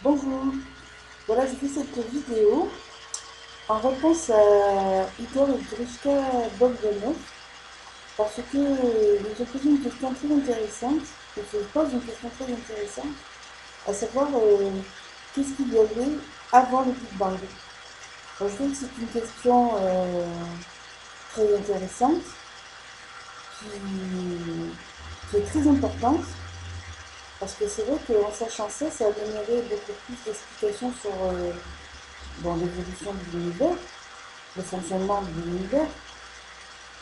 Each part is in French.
Bonjour, voilà, je fais cette vidéo en réponse à Igor et Grishka Bogdanov parce que ils ont posé une question très intéressante, et se pose une question très intéressante, à savoir qu'est-ce qu'il y avait avant le Big Bang. Alors, je trouve que c'est une question très intéressante qui est très importante parce que c'est vrai qu'en sachant ça, ça amènerait beaucoup plus d'explications sur bon, l'évolution de l'univers, le fonctionnement de l'univers,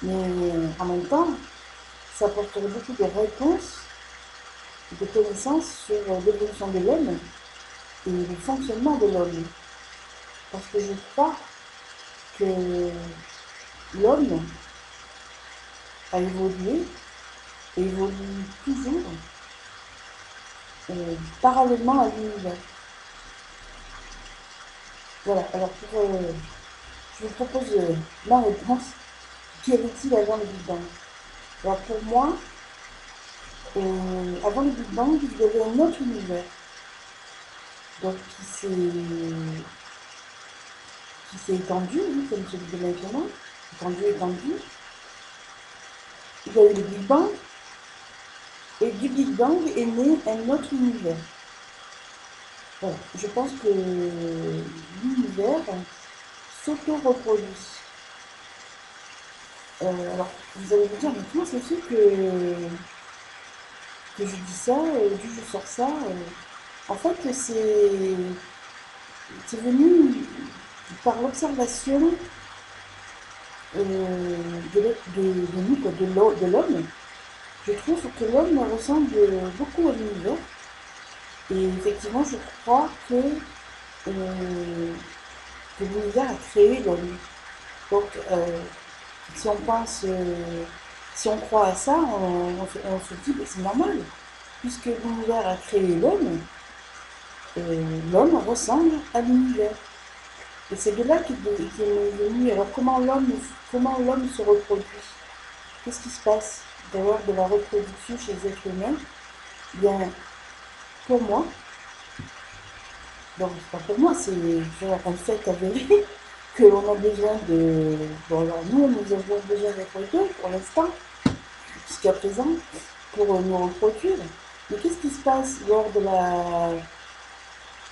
mais en même temps, ça apporterait beaucoup de réponses, de connaissances sur l'évolution de l'homme et le fonctionnement de l'homme. Parce que je crois que l'homme a évolué et évolue toujours parallèlement à l'univers. Voilà, alors je vous propose ma réponse. Qu'y avait-il avant le Big Bang? Alors pour moi, avant le Big Bang, il y avait un autre univers, donc qui s'est étendu, oui, comme celui de maintenant, étendu, étendu. Il y a eu le Big Bang, et du Big Bang est né un autre univers. Voilà. Je pense que l'univers s'auto-reproduit. Alors, vous allez me dire, mais comment ça fait que je dis ça, d'où je sors ça En fait, c'est venu par l'observation de nous, quoi, de l'homme. Je trouve que l'homme ressemble beaucoup à l'univers. Et effectivement, je crois que l'univers a créé l'homme. Donc, si on pense, si on croit à ça, on se dit que c'est normal. Puisque l'univers a créé l'homme, l'homme ressemble à l'univers. Et c'est de là qu'il est venu. Alors, comment l'homme se reproduit? Qu'est-ce qui se passe d'ailleurs de la reproduction chez les êtres humains? Bien, pour moi, donc c'est pas pour moi, c'est un fait avéré que l'on a besoin de. Bon, alors nous, nous avons besoin d'être deux pour l'instant, jusqu'à présent, pour nous reproduire. Mais qu'est-ce qui se passe lors de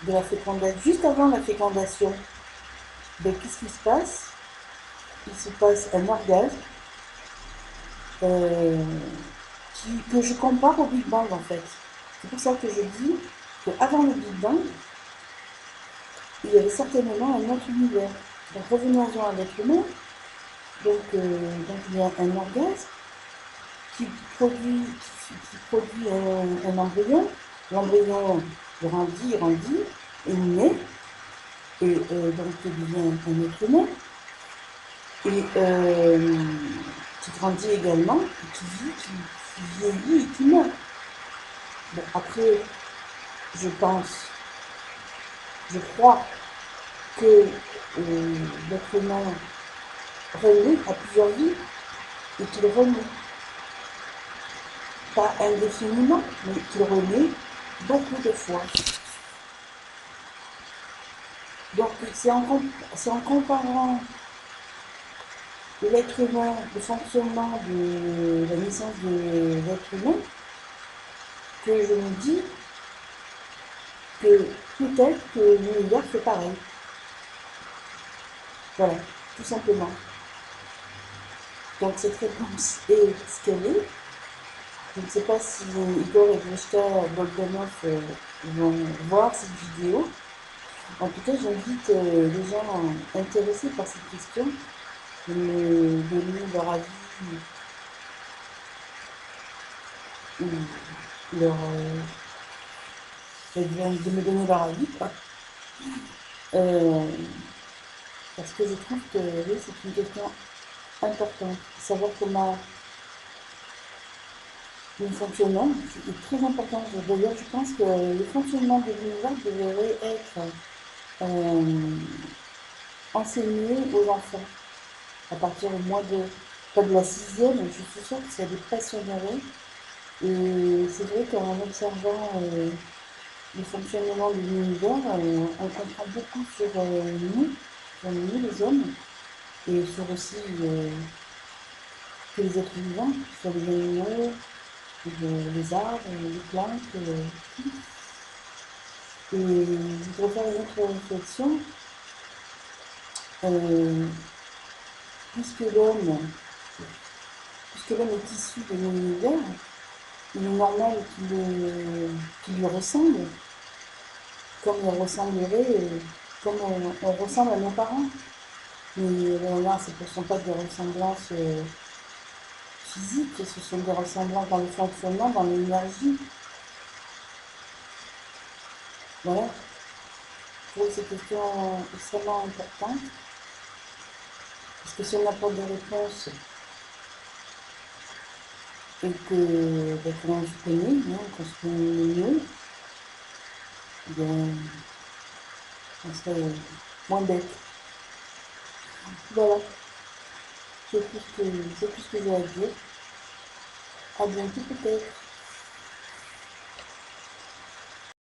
la fécondation, juste avant la fécondation? Ben, qu'est-ce qui se passe? Il se passe un orgasme euh, que je compare au Big Bang en fait. C'est pour ça que je dis qu'avant le Big Bang, il y avait certainement un autre univers. Donc revenons-en à l'être humain. Donc il y a un orgasme qui produit, qui produit un embryon. L'embryon grandit, grandit, et naît, et donc il devient un être humain, et qui grandit également, et qui vit, qui vieillit et qui meurt. Bon, après, je pense, je crois que l'être humain renaît à plusieurs vies et qu'il renaît, pas indéfiniment, mais qu'il renaît beaucoup de fois. Donc c'est en comparant l'être humain, le fonctionnement de la naissance de l'être humain, que je me dis que peut-être que l'univers fait pareil. Voilà, tout simplement. Donc cette réponse est ce qu'elle est. Je ne sais pas si Igor et Grishka Bogdanov vont voir cette vidéo. En tout cas, j'invite les gens intéressés par cette question de me donner leur avis, ou leur, de me donner leur avis, quoi. Euh, Parce que je trouve que oui, c'est une question importante. Savoir comment nous fonctionnons est très important. D'ailleurs, je pense que le fonctionnement de l'univers devrait être euh, enseigné aux enfants à partir au mois de, pas de la sixième, je suis sûre que ça les passionnerait. Et c'est vrai qu'en observant le fonctionnement de l'univers, on comprend beaucoup sur nous les hommes, et sur aussi que les êtres vivants, sur les animaux, les arbres, les plantes, tout. Et je voudrais faire une autre réflexion. Euh, puisque l'homme puisque l'homme est issu de l'univers, il est normal qu'il lui ressemble, comme il ressemblerait, comme on ressemble à nos parents. Mais là, ce ne sont pas des ressemblances physiques, ce sont des ressemblances dans le fonctionnement, dans l'énergie. Voilà. Je trouve cette question extrêmement importante, parce que si on n'a pas de réponse et que l'on se connaît, hein, qu'on se connaît mieux, eh bien, on serait moins bête. Voilà, c'est tout ce que j'ai à dire. À bientôt peut-être.